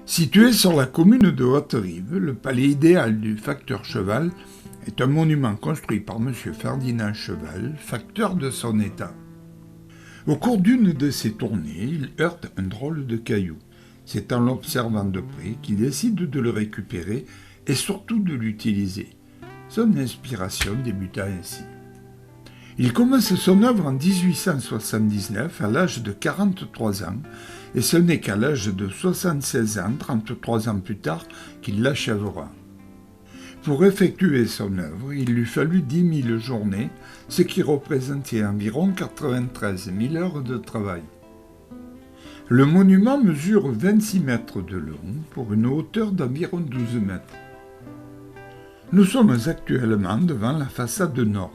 Situé sur la commune de Haute-Rive, le palais idéal du facteur Cheval est un monument construit par M. Ferdinand Cheval, facteur de son état. Au cours d'une de ses tournées, il heurte un drôle de caillou. C'est en l'observant de près qu'il décide de le récupérer et surtout de l'utiliser. Son inspiration débuta ainsi. Il commence son œuvre en 1879 à l'âge de 43 ans et ce n'est qu'à l'âge de 76 ans, 33 ans plus tard, qu'il l'achèvera. Pour effectuer son œuvre, il lui fallut 10 000 journées, ce qui représentait environ 93 000 heures de travail. Le monument mesure 26 mètres de long pour une hauteur d'environ 12 mètres. Nous sommes actuellement devant la façade nord.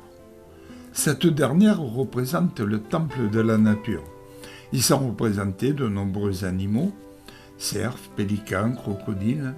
Cette dernière représente le temple de la nature. Y sont représentés de nombreux animaux, cerfs, pélicans, crocodiles.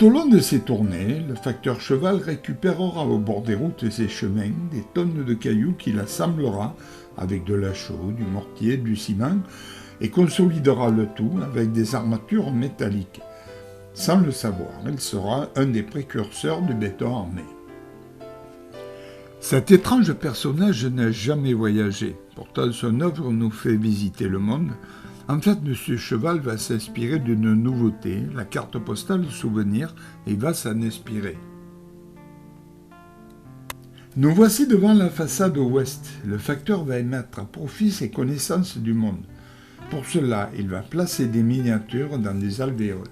Tout au long de ses tournées, le facteur Cheval récupérera au bord des routes et ses chemins des tonnes de cailloux qu'il assemblera avec de la chaux, du mortier, du ciment et consolidera le tout avec des armatures métalliques. Sans le savoir, il sera un des précurseurs du béton armé. Cet étrange personnage n'a jamais voyagé. Pourtant, son œuvre nous fait visiter le monde. En fait, M. Cheval va s'inspirer d'une nouveauté, la carte postale souvenir, et va s'en inspirer. Nous voici devant la façade ouest. Le facteur va y mettre à profit ses connaissances du monde. Pour cela, il va placer des miniatures dans des alvéoles.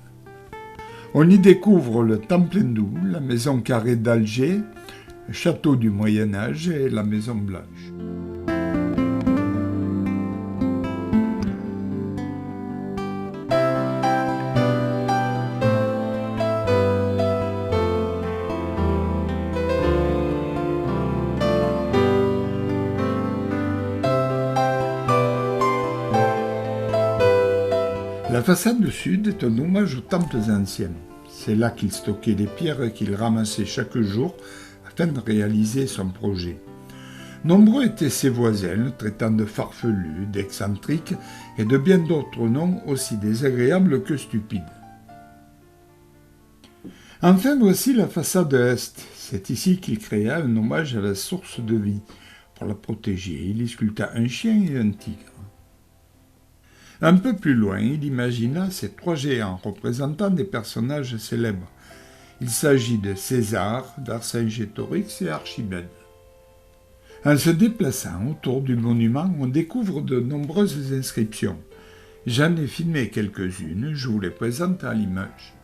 On y découvre le temple hindou, la maison carrée d'Alger, le château du Moyen-Âge et la maison blanche. La façade sud est un hommage aux temples anciens. C'est là qu'il stockait les pierres qu'il ramassait chaque jour afin de réaliser son projet. Nombreux étaient ses voisins, le traitant de farfelu, d'excentrique et de bien d'autres noms aussi désagréables que stupides. Enfin, voici la façade est. C'est ici qu'il créa un hommage à la source de vie. Pour la protéger, il y sculpta un chien et un tigre. Un peu plus loin, il imagina ces trois géants représentant des personnages célèbres. Il s'agit de César, Vercingétorix et Archimède. En se déplaçant autour du monument, on découvre de nombreuses inscriptions. J'en ai filmé quelques-unes, je vous les présente à l'image.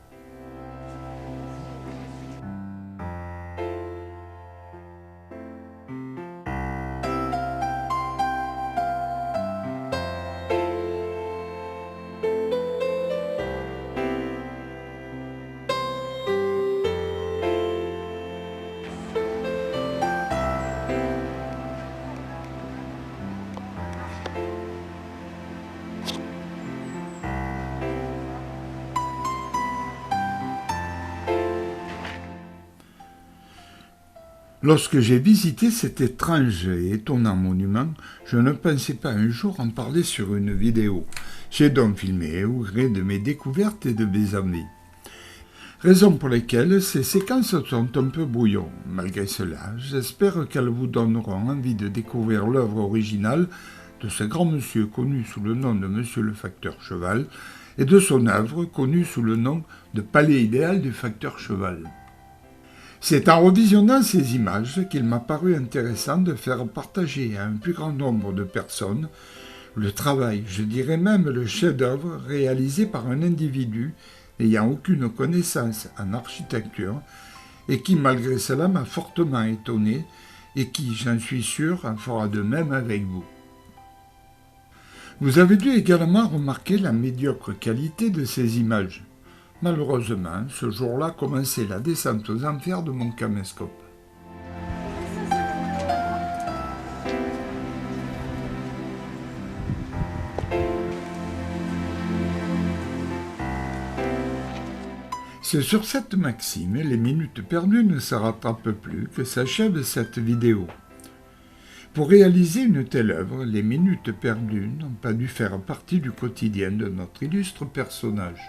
Lorsque j'ai visité cet étrange et étonnant monument, je ne pensais pas un jour en parler sur une vidéo. J'ai donc filmé au gré de mes découvertes et de mes envies. Raison pour lesquelles ces séquences sont un peu brouillons. Malgré cela, j'espère qu'elles vous donneront envie de découvrir l'œuvre originale de ce grand monsieur connu sous le nom de Monsieur le Facteur Cheval et de son œuvre connue sous le nom de Palais idéal du Facteur Cheval. C'est en revisionnant ces images qu'il m'a paru intéressant de faire partager à un plus grand nombre de personnes le travail, je dirais même le chef-d'œuvre réalisé par un individu n'ayant aucune connaissance en architecture et qui malgré cela m'a fortement étonné et qui, j'en suis sûr, en fera de même avec vous. Vous avez dû également remarquer la médiocre qualité de ces images. Malheureusement, ce jour-là commençait la descente aux enfers de mon caméscope. C'est sur cette maxime, les minutes perdues ne se rattrapent plus, que s'achève cette vidéo. Pour réaliser une telle œuvre, les minutes perdues n'ont pas dû faire partie du quotidien de notre illustre personnage.